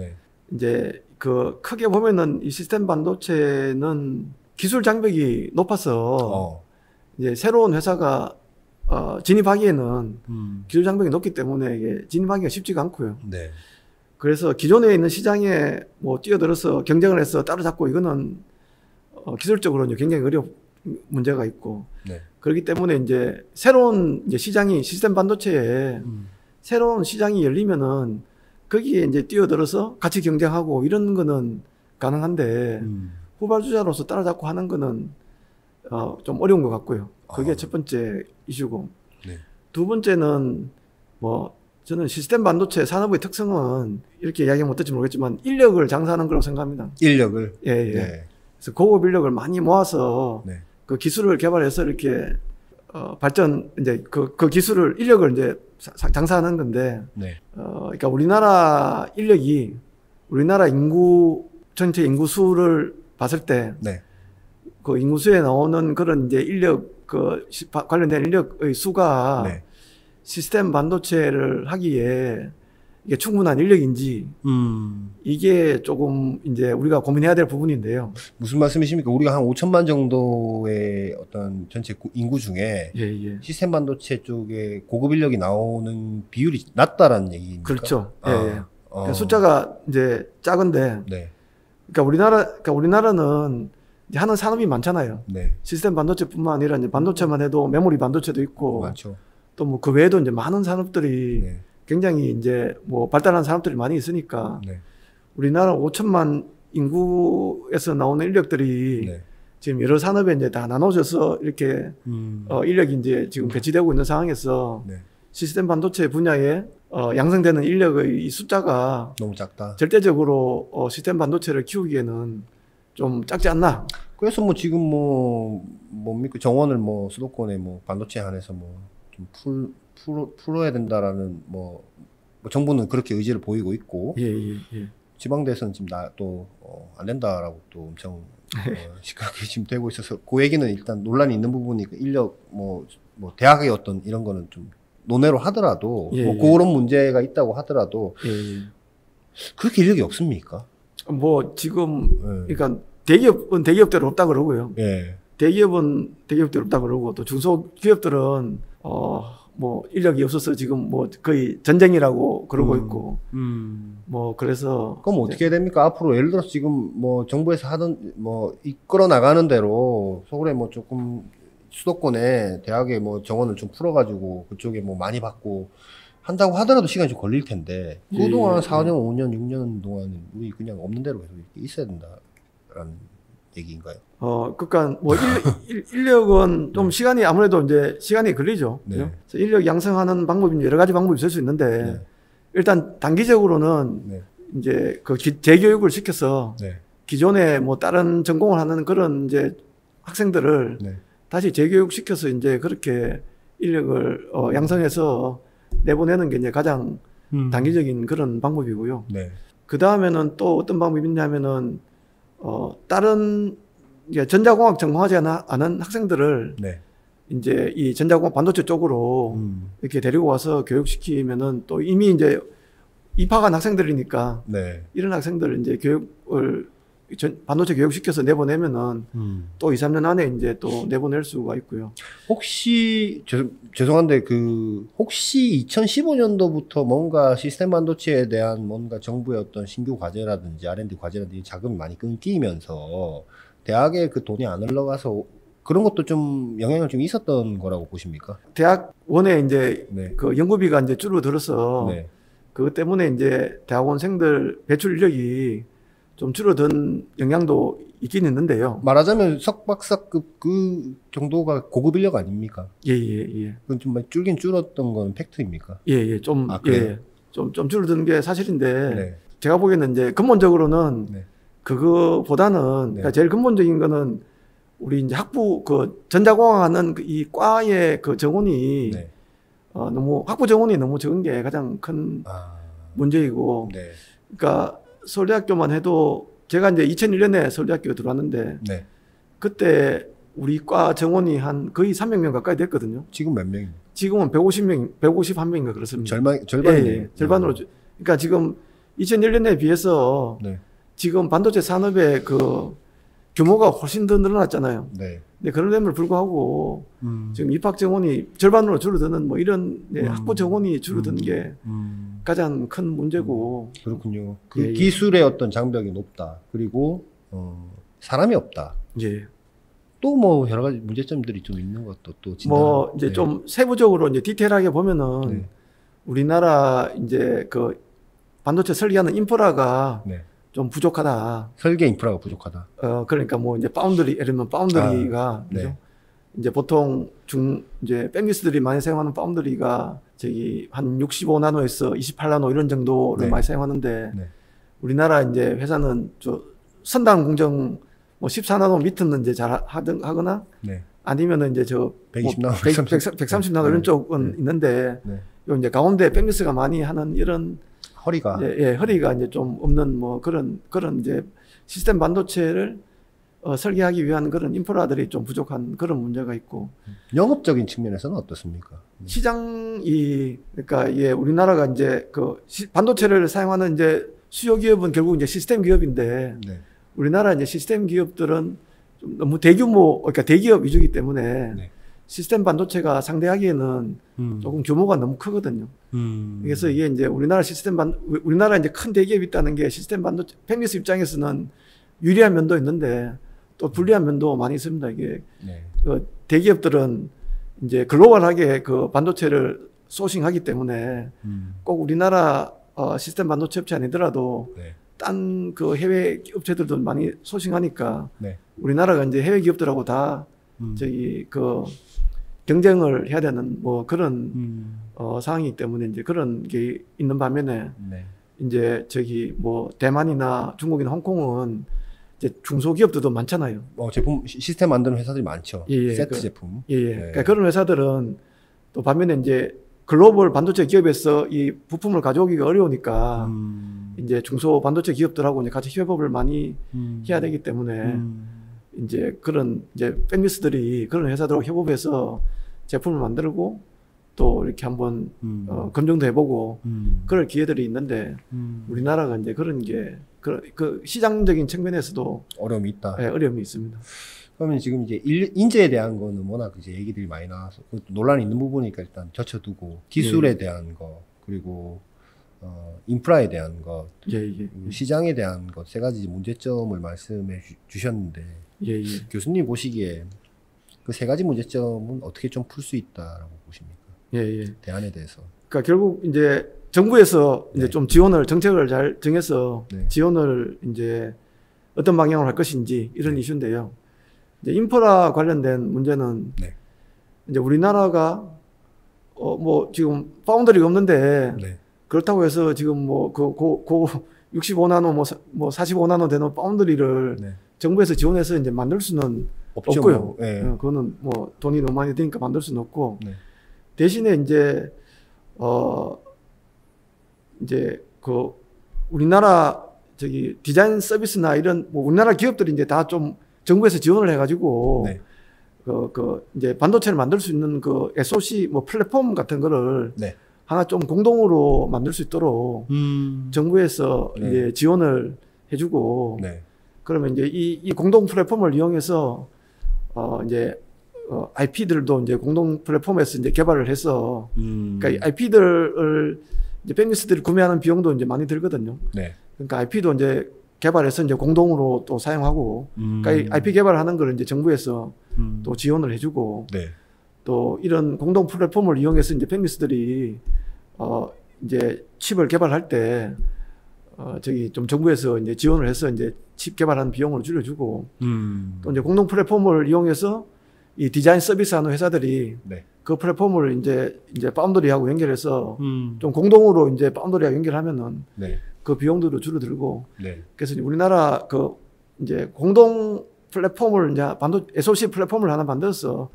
Speaker 2: 이제 그 크게 보면은 이 시스템 반도체는 기술 장벽이 높아서 이제 새로운 회사가 진입하기에는 기술 장벽이 높기 때문에 이게 진입하기가 쉽지가 않고요. 그래서 기존에 있는 시장에 뭐 뛰어들어서 경쟁을 해서 따라잡고 이거는 기술적으로 이제 굉장히 어려운 문제가 있고 그렇기 때문에 이제 새로운 이제 시장이 시스템 반도체에 새로운 시장이 열리면은 거기에 이제 뛰어들어서 같이 경쟁하고 이런 거는 가능한데 후발주자로서 따라잡고 하는 거는 좀 어려운 것 같고요. 그게 첫 번째 이슈고. 네. 두 번째는 뭐 저는 시스템 반도체 산업의 특성은 이렇게 이야기하면 어떨지 모르겠지만 인력을 장사하는 거라고 생각합니다.
Speaker 1: 인력을?
Speaker 2: 예, 예. 네. 그래서 고급 인력을 많이 모아서 네. 그 기술을 개발해서 이렇게 발전 이제 그 기술을 인력을 이제 장사하는 건데 네. 그러니까 우리나라 인력이 우리나라 인구 전체 인구 수를 봤을 때 네. 그 인구수에 나오는 그런 이제 인력 관련된 인력의 수가 네. 시스템 반도체를 하기에 이게 충분한 인력인지 이게 조금 이제 우리가 고민해야 될 부분인데요.
Speaker 1: 무슨 말씀이십니까? 우리가 한 5천만 정도의 어떤 전체 인구 중에 예. 시스템 반도체 쪽에 고급 인력이 나오는 비율이 낮다라는 얘기입니까?
Speaker 2: 그렇죠. 예. 그러니까 숫자가 이제 작은데, 네. 그러니까 우리나라는 이제 하는 산업이 많잖아요. 네. 시스템 반도체뿐만 아니라 이제 반도체만 해도 메모리 반도체도 있고, 많죠. 또 뭐 그 외에도 이제 많은 산업들이 네. 굉장히 이제 뭐 발달한 산업들이 많이 있으니까 네. 우리나라 5천만 인구에서 나오는 인력들이 네. 지금 여러 산업에 이제 다 나눠져서 이렇게 인력이 이제 지금 배치되고 있는 상황에서 네. 시스템 반도체 분야에 양성되는 인력의 이 숫자가
Speaker 1: 너무 작다.
Speaker 2: 절대적으로 시스템 반도체를 키우기에는 좀 작지 않나.
Speaker 1: 그래서 뭐 지금 뭡니까 정원을 뭐 수도권에 뭐 반도체 안에서 뭐 좀 풀어야 된다라는 뭐 정부는 그렇게 의지를 보이고 있고 예. 지방대에서는 지금 또 안 된다라고 또 엄청 시각이 지금 되고 있어서 그 얘기는 일단 논란이 있는 부분이 인력 뭐 대학의 어떤 이런 거는 좀 논외로 하더라도 뭐 그런 문제가 있다고 하더라도 그렇게 인력이 없습니까?
Speaker 2: 뭐 지금 그러니까 대기업은 대기업대로 없다 그러고요. 대기업은 대기업대로 없다 그러고 또 중소기업들은 뭐 인력이 없어서 지금 뭐 거의 전쟁이라고 그러고 있고 뭐 그래서
Speaker 1: 그럼 어떻게 해야 됩니까? 앞으로 예를 들어서 지금 뭐 정부에서 하던 뭐 이끌어 나가는 대로 서울에 뭐 조금 수도권에 대학에 뭐 정원을 좀 풀어가지고 그쪽에 뭐 많이 받고 한다고 하더라도 시간이 좀 걸릴 텐데 그동안 4년, 5년, 6년 동안 우리 그냥 없는 대로 계속 이렇게 있어야 된다라는 얘기인가요?
Speaker 2: 그러니까 뭐 인력은 좀 네. 시간이 아무래도 이제 시간이 걸리죠. 네. 그래서 인력 양성하는 방법이 여러 가지 방법이 있을 수 있는데 네. 일단 단기적으로는 네. 이제 그 재교육을 시켜서 네. 기존에 뭐 다른 전공을 하는 그런 이제 학생들을 네. 다시 재교육 시켜서 이제 그렇게 인력을 양성해서 내보내는 게 이제 가장 단기적인 그런 방법이고요. 네. 그 다음에는 또 어떤 방법이 있냐면은 다른 전자공학 전공하지 않은 학생들을 네. 이제 이 전자공학 반도체 쪽으로 이렇게 데리고 와서 교육시키면은 또 이미 이제 입학한 학생들이니까 네. 이런 학생들을 이제 교육을 반도체 교육시켜서 내보내면은 또 2, 3년 안에 이제 또 내보낼 수가 있고요.
Speaker 1: 혹시 죄송한데 혹시 2015년도부터 뭔가 시스템 반도체에 대한 뭔가 정부의 어떤 신규 과제라든지 R&D 과제라든지 자금이 많이 끊기면서 대학에 그 돈이 안 흘러가서 그런 것도 좀 영향을 좀 있었던 거라고 보십니까?
Speaker 2: 대학원에 이제 네. 그 연구비가 이제 줄어들어서 네. 그것 때문에 이제 대학원생들 배출 인력이 좀 줄어든 영향도 있긴 있는데요.
Speaker 1: 말하자면 석박사급 그 정도가 고급 인력 아닙니까?
Speaker 2: 예.
Speaker 1: 그건 좀 많이 줄었던 건 팩트입니까?
Speaker 2: 예. 좀 줄어든 게 사실인데 네. 제가 보기에는 이제 근본적으로는 네. 그거보다는 네. 그러니까 제일 근본적인 거는 우리 이제 학부 그 전자공학 하는 이 과의 그 정원이 네. 너무 학부 정원이 너무 적은 게 가장 큰 문제이고 네. 그러니까 서울대학교만 해도 제가 이제 2001년에 서울대학교에 들어왔는데 네. 그때 우리 과 정원이 한 거의 300명 가까이 됐거든요.
Speaker 1: 지금 몇 명입니까?
Speaker 2: 지금은 151명인가 그렇습니다.
Speaker 1: 절반이네요.
Speaker 2: 예. 절반으로. 그러니까 지금 2001년에 비해서 네. 지금 반도체 산업의 그 규모가 훨씬 더 늘어났잖아요. 네. 근데 그럼에도 불구하고 지금 입학 정원이 절반으로 줄어드는 뭐 이런 학부 정원이 줄어든 게 가장 큰 문제고.
Speaker 1: 그렇군요. 그 기술의 어떤 장벽이 높다. 그리고 사람이 없다.
Speaker 2: 예.
Speaker 1: 또 뭐 여러 가지 문제점들이 좀 있는 것도 또
Speaker 2: 뭐 이제 좀 세부적으로 이제 디테일하게 보면은 우리나라 이제 그 반도체 설계하는 인프라가
Speaker 1: 네.
Speaker 2: 좀 부족하다.
Speaker 1: 설계 인프라가 부족하다.
Speaker 2: 그러니까 뭐 이제 파운드리, 예를 들면 파운드리가
Speaker 1: 네.
Speaker 2: 이제 보통 이제 팬미스들이 많이 사용하는 파운드리가 저기 한 65나노에서 28나노 이런 정도를
Speaker 1: 네.
Speaker 2: 많이 사용하는데
Speaker 1: 네.
Speaker 2: 우리나라 이제 회사는 선단 공정 뭐 14나노 밑은 이제 잘 하거나
Speaker 1: 네.
Speaker 2: 아니면은 이제
Speaker 1: 120나노,
Speaker 2: 130나노 이런 쪽은 있는데 요 이제 가운데 팬미스가 많이 하는 이런
Speaker 1: 허리가
Speaker 2: 허리가 이제 좀 없는 뭐 그런 이제 시스템 반도체를 설계하기 위한 그런 인프라들이 좀 부족한 그런 문제가 있고.
Speaker 1: 영업적인 측면에서는 어떻습니까?
Speaker 2: 시장이 그러니까 우리나라가 이제 그 반도체를 사용하는 이제 수요 기업은 결국 이제 시스템 기업인데
Speaker 1: 네.
Speaker 2: 우리나라 이제 시스템 기업들은 좀 너무 대규모 그러니까 대기업 위주이기 때문에 네. 시스템 반도체가 상대하기에는 조금 규모가 너무 크거든요. 그래서 이게 이제 우리나라 이제 큰 대기업이 있다는 게 시스템 반도체 팬미스 입장에서는 유리한 면도 있는데 또 불리한 면도 많이 있습니다. 이게
Speaker 1: 네.
Speaker 2: 그 대기업들은 이제 글로벌하게 그 반도체를 소싱하기 때문에 꼭 우리나라 시스템 반도체 업체 아니더라도
Speaker 1: 네.
Speaker 2: 딴 그 해외 업체들도 많이 소싱하니까
Speaker 1: 네.
Speaker 2: 우리나라가 이제 해외 기업들하고 다 저기 그 경쟁을 해야 되는 뭐 그런 상황이기 때문에 이제 그런 게 있는 반면에
Speaker 1: 네.
Speaker 2: 이제 저기 뭐 대만이나 중국이나 홍콩은 이제 중소기업들도 많잖아요.
Speaker 1: 제품 시스템 만드는 회사들이 많죠. 세트 제품.
Speaker 2: 네. 그러니까 그런 회사들은 또 반면에 이제 글로벌 반도체 기업에서 이 부품을 가져오기가 어려우니까 이제 중소 반도체 기업들하고 이제 같이 협업을 많이 해야 되기 때문에 이제 그런 이제 팬미스들이 그런 회사들하고 협업해서 제품을 만들고 또 이렇게 한번 검증도 해보고 그럴 기회들이 있는데 우리나라가 이제 그런 게 그 시장적인 측면에서도
Speaker 1: 어려움이 있다.
Speaker 2: 네, 어려움이 있습니다.
Speaker 1: 그러면 지금 이제 인재에 대한 거는 워낙 이제 얘기들이 많이 나와서 논란이 있는 부분이니까 일단 젖혀두고 기술에 대한 거 그리고 인프라에 대한 것, 시장에 대한 것 세 가지 문제점을 말씀해 주셨는데 교수님 보시기에 그 세 가지 문제점은 어떻게 좀 풀 수 있다라고 보십니까? 대안에 대해서.
Speaker 2: 그러니까 결국 이제 정부에서 이제 좀 정책을 잘 정해서 지원을 이제 어떤 방향으로 할 것인지 이런 이슈인데요. 이제 인프라 관련된 문제는 이제 우리나라가 뭐 지금 파운드리가 없는데 그렇다고 해서 지금 뭐 65나노 뭐 45나노 되는 파운드리를 정부에서 지원해서 이제 만들 수는 없고요. 그거는 뭐 돈이 너무 많이 드니까 만들 수는 없고 대신에 이제 이제 그 우리나라 저기 디자인 서비스나 이런 뭐 우리나라 기업들이 이제 다 좀 정부에서 지원을 해가지고 그 이제 반도체를 만들 수 있는 그 SOC 뭐 플랫폼 같은 거를 하나 좀 공동으로 만들 수 있도록 정부에서 이제 지원을 해주고 그러면 이제 이 공동 플랫폼을 이용해서 이제 IP들도 이제 공동 플랫폼에서 이제 개발을 해서 그러니까 IP들을 이제 팬미스들이 구매하는 비용도 이제 많이 들거든요. 그러니까 IP도 이제 개발해서 이제 공동으로 또 사용하고, 그러니까 IP 개발하는 걸 이제 정부에서 또 지원을 해주고, 또 이런 공동 플랫폼을 이용해서 이제 팬미스들이 이제 칩을 개발할 때 저기 좀 정부에서 이제 지원을 해서 이제 칩 개발하는 비용을 줄여주고, 또 이제 공동 플랫폼을 이용해서 이 디자인 서비스하는 회사들이 그 플랫폼을 이제 파운드리하고 연결해서 좀 공동으로 이제 파운드리하고 연결하면은 그 비용들도 줄어들고 그래서 이제 우리나라 그 이제 공동 플랫폼을 이제 SOC 플랫폼을 하나 만들어서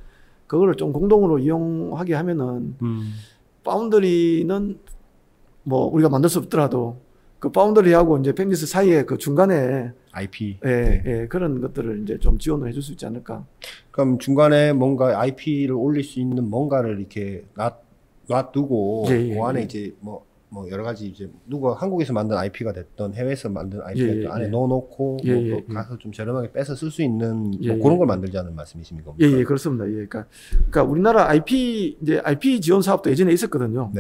Speaker 2: 그거를 좀 공동으로 이용하게 하면은 파운드리는 뭐 우리가 만들 수 없더라도 그 파운드리하고 이제 팬미스 사이에 그 중간에
Speaker 1: IP
Speaker 2: 그런 것들을 이제 좀 지원을 해줄 수 있지 않을까.
Speaker 1: 그럼 중간에 뭔가 IP를 올릴 수 있는 뭔가를 이렇게 놔두고 그 안에 이제 뭐 여러 가지 이제 누가 한국에서 만든 IP가 됐던 해외에서 만든 IP가 됐던 안에 넣어놓고 뭐 가서 좀 저렴하게 빼서 쓸 수 있는 뭐 그런 걸 만들자는 말씀이십니까?
Speaker 2: 그렇습니다. 그러니까 우리나라 IP 지원 사업도 예전에 있었거든요.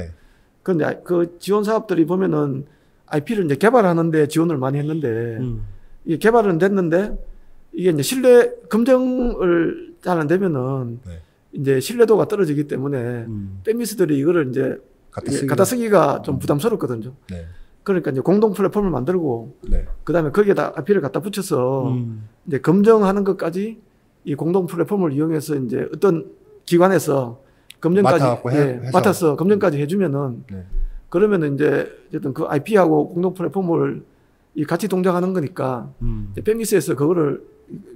Speaker 2: 그런데 그 지원 사업들이 보면은 IP를 이제 개발하는데 지원을 많이 했는데 이게 개발은 됐는데 이게 이제 신뢰 검증을 잘 안 되면은 이제 신뢰도가 떨어지기 때문에 팬미스들이 이거를 이제 갖다 쓰기가 좀 부담스럽거든요.
Speaker 1: 네.
Speaker 2: 그러니까 이제 공동 플랫폼을 만들고
Speaker 1: 네.
Speaker 2: 그다음에 거기에다 IP를 갖다 붙여서 이제 검증하는 것까지 이 공동 플랫폼을 이용해서 이제 어떤 기관에서 검증까지 맡아서 검증까지 해주면은
Speaker 1: 네.
Speaker 2: 그러면은 이제 어쨌든 그 IP하고 공동 플랫폼을 이 같이 동작하는 거니까 팹리스에서 그거를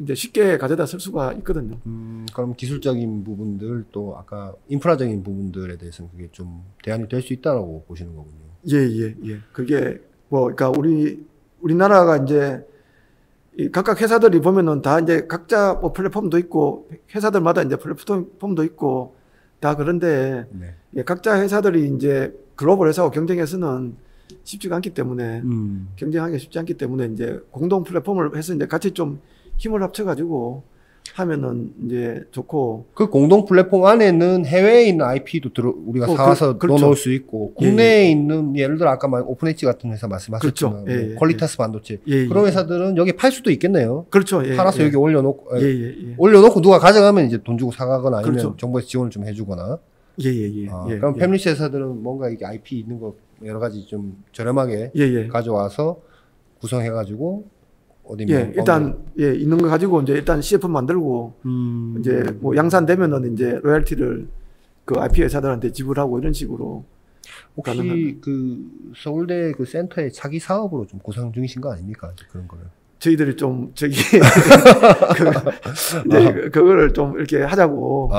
Speaker 2: 이제 쉽게 가져다 쓸 수가 있거든요.
Speaker 1: 그럼 기술적인 부분들 또 아까 인프라적인 부분들에 대해서는 그게 좀 대안이 될 수 있다라고 보시는 거군요.
Speaker 2: 예. 그게 뭐 그러니까 우리나라가 이제 이 각각 회사들이 보면은 다 이제 각자 뭐 플랫폼도 있고 회사들마다 이제 플랫폼도 있고 다 그런데 예, 각자 회사들이 이제 글로벌 회사하고 경쟁해서는 쉽지가 않기 때문에 경쟁하기 쉽지 않기 때문에 이제 공동 플랫폼을 해서 이제 같이 좀 힘을 합쳐가지고 하면은 이제 좋고.
Speaker 1: 그 공동 플랫폼 안에는 해외에 있는 IP도 우리가 사와서
Speaker 2: 그렇죠.
Speaker 1: 넣어놓을 수 있고, 국내에 있는 예를 들어 아까 오픈엣지 같은 회사 말씀하셨지만,
Speaker 2: 그렇죠.
Speaker 1: 뭐 퀄리타스 반도체 그런 회사들은 여기 팔 수도 있겠네요.
Speaker 2: 그렇죠.
Speaker 1: 팔아서 여기 올려놓고, 올려놓고 누가 가져가면 이제 돈 주고 사가거나 아니면 그렇죠. 정부에서 지원을 좀 해주거나. 그럼 팹리스 회사들은 뭔가 이게 IP 있는 거 여러 가지 좀 저렴하게 가져와서 구성해가지고.
Speaker 2: 일단 있는 거 가지고 이제 일단 CF 만들고 이제 뭐 양산되면은 이제 로열티를 그 IP 회사들한테 지불하고 이런 식으로.
Speaker 1: 혹시 가능한. 그 서울대 그 센터의 차기 사업으로 좀 구상 중이신 거 아닙니까? 그런 거를.
Speaker 2: 저희들이 좀 그거를 좀 이렇게 하자고.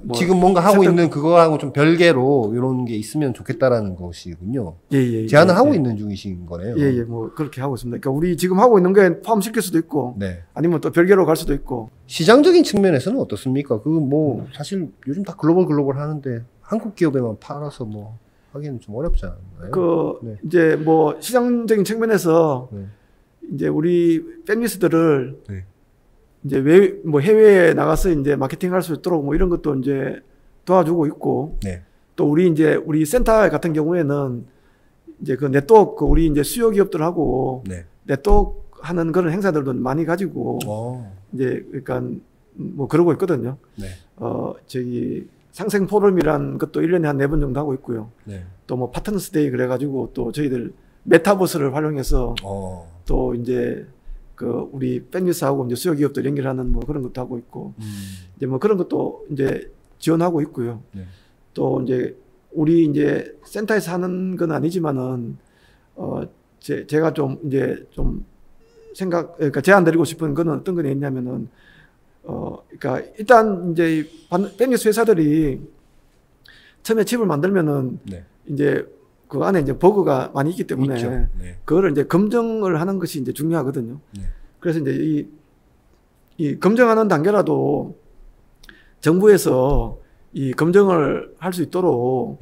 Speaker 1: 뭐 지금 뭔가 하고 있는 그거하고 좀 별개로 이런 게 있으면 좋겠다라는 것이군요. 제안을 하고 있는 중이신 거네요.
Speaker 2: 뭐 그렇게 하고 있습니다. 그러니까 우리 지금 하고 있는 게 포함시킬 수도 있고, 아니면 또 별개로 갈 수도 있고.
Speaker 1: 시장적인 측면에서는 어떻습니까? 그 뭐 사실 요즘 다 글로벌 하는데 한국 기업에만 팔아서 뭐 하기는 좀 어렵지 않나요?
Speaker 2: 이제 뭐 시장적인 측면에서. 이제 우리 팹리스들을 이제 뭐 해외에 나가서 이제 마케팅할 수 있도록 뭐 이런 것도 이제 도와주고 있고 또 우리 센터 같은 경우에는 이제 그 네트워크 우리 이제 수요 기업들하고 네트워크 하는 그런 행사들도 많이 가지고 이제 그러니까 뭐 그러고 있거든요. 저기 상생 포럼이란 것도 1년에 한 4번 정도 하고 있고요. 또 뭐 파트너스 데이 그래가지고 또 저희들 메타버스를 활용해서 또 이제 그 우리 팹리스하고 이제 수요 기업들 연결하는 뭐 그런 것도 하고 있고 이제 뭐 그런 것도 이제 지원하고 있고요. 또 이제 우리 이제 센터에서 하는 건 아니지만은 제가 좀 이제 좀 그러니까 제안 드리고 싶은 거는 어떤 게 있냐면은 그러니까 일단 이제 팹리스 회사들이 처음에 칩을 만들면은 이제 그 안에 이제 버그가 많이 있기 때문에 그거를 이제 검증을 하는 것이 이제 중요하거든요. 그래서 이제 이 검증하는 단계라도 정부에서 이 검증을 할 수 있도록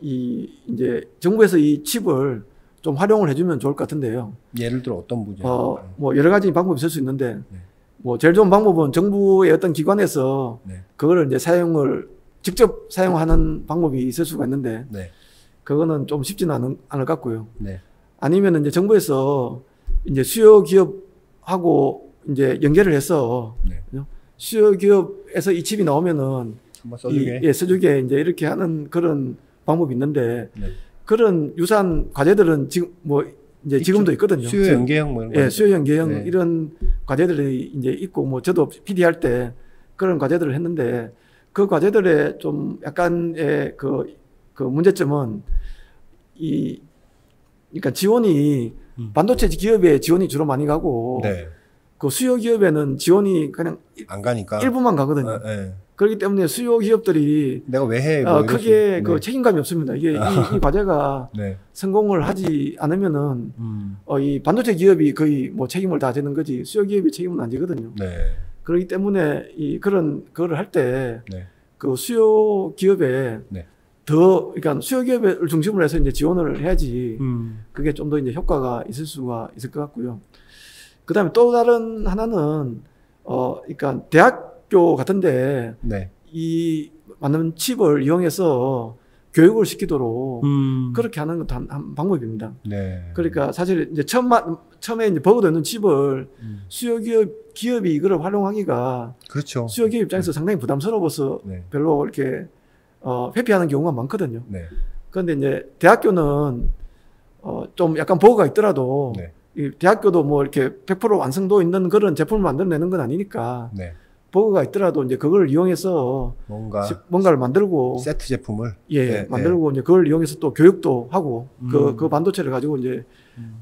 Speaker 2: 이제 정부에서 이 칩을 좀 활용을 해주면 좋을 것 같은데요.
Speaker 1: 예를 들어 어떤 분야?
Speaker 2: 뭐 여러 가지 방법이 있을 수 있는데 뭐 제일 좋은 방법은 정부의 어떤 기관에서 그거를 이제 직접 사용하는 방법이 있을 수가 있는데. 그거는 좀 쉽지는 않을 것 같고요. 아니면 이제 정부에서 이제 수요 기업하고 이제 연결을 해서 수요 기업에서 이 칩이 나오면은 써주게 이제 이렇게 하는 그런 방법이 있는데 그런 유사한 과제들은 지금 뭐 이제 지금도 있거든요.
Speaker 1: 수요 연계형 뭐 이런 거.
Speaker 2: 수요 연계형 이런 과제들이 이제 있고 뭐 저도 PD 할 때 그런 과제들을 했는데 그 과제들의 좀 약간의 그 문제점은 그러니까 지원이 반도체 기업에 지원이 주로 많이 가고 그 수요 기업에는 지원이 그냥
Speaker 1: 안 가니까
Speaker 2: 일부만 가거든요. 그렇기 때문에 수요 기업들이
Speaker 1: 내가 왜 해?
Speaker 2: 크게 그 책임감이 없습니다. 이게 이 과제가 성공을 하지 않으면은 이 반도체 기업이 거의 뭐 책임을 다 지는 거지 수요 기업이 책임은 안 지거든요. 그렇기 때문에 그거를 할 때 그 수요 기업에 그러니까 수요 기업을 중심으로 해서 이제 지원을 해야지 그게 좀 더 이제 효과가 있을 수가 있을 것 같고요. 그 다음에 또 다른 하나는, 그러니까 대학교 같은데 이 만든 칩을 이용해서 교육을 시키도록 그렇게 하는 것도 한 방법입니다. 그러니까 사실 이제 처음에 이제 버그도 있는 칩을 수요 기업이 이거를 활용하기가 수요 기업 입장에서 상당히 부담스러워서 별로 이렇게 회피하는 경우가 많거든요. 그런데 이제 대학교는 좀 약간 버그가 있더라도
Speaker 1: 네.
Speaker 2: 이 대학교도 뭐 이렇게 100% 완성도 있는 그런 제품을 만들어내는 건 아니니까
Speaker 1: 네.
Speaker 2: 버그가 있더라도 이제 그걸 이용해서 뭔가를 만들고
Speaker 1: 세트 제품을
Speaker 2: 네, 만들고 이제 그걸 이용해서 또 교육도 하고 그 반도체를 가지고 이제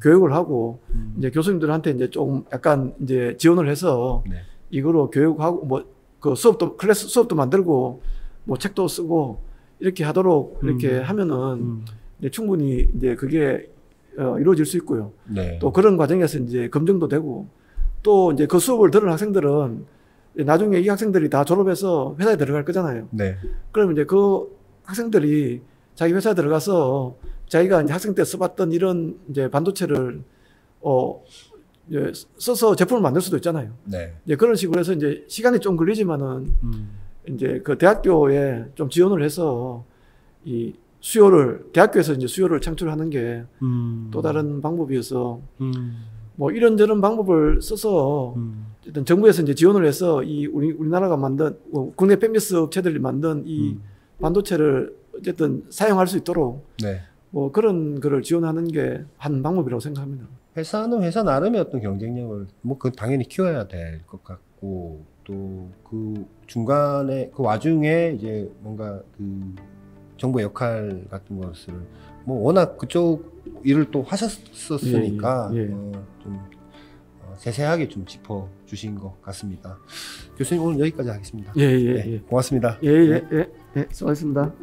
Speaker 2: 교육을 하고 이제 교수님들한테 이제 좀 약간 이제 지원을 해서
Speaker 1: 네.
Speaker 2: 이거로 교육하고 뭐 그 클래스 수업도 만들고 뭐 책도 쓰고 이렇게 하도록 이렇게 하면은 이제 충분히 이제 그게 이루어질 수 있고요.
Speaker 1: 네.
Speaker 2: 또 그런 과정에서 이제 검증도 되고 또 이제 그 수업을 들은 학생들은 나중에 이 학생들이 다 졸업해서 회사에 들어갈 거잖아요.
Speaker 1: 네.
Speaker 2: 그럼 이제 그 학생들이 자기 회사에 들어가서 자기가 이제 학생 때 써봤던 이런 이제 반도체를 이제 써서 제품을 만들 수도 있잖아요.
Speaker 1: 네.
Speaker 2: 이제 그런 식으로 해서 이제 시간이 좀 걸리지만은 이제 그 대학교에 좀 지원을 해서 이 대학교에서 이제 수요를 창출하는 게 또 다른 방법이어서 뭐 이런저런 방법을 써서 어쨌든 정부에서 이제 지원을 해서 우리나라가 만든 국내 팹리스 업체들이 만든 이 반도체를 어쨌든 사용할 수 있도록
Speaker 1: 네.
Speaker 2: 뭐 그런 거를 지원하는 게 한 방법이라고 생각합니다.
Speaker 1: 회사는 회사 나름의 어떤 경쟁력을 뭐 그 당연히 키워야 될 것 같고 또 그 중간에 그 와중에 이제 뭔가 그 정부의 역할 같은 것을 뭐 워낙 그쪽 일을 또 하셨었으니까 좀 세세하게 좀 짚어 주신 것 같습니다. 교수님 오늘 여기까지 하겠습니다.
Speaker 2: 네,
Speaker 1: 고맙습니다.
Speaker 2: 수고하셨습니다.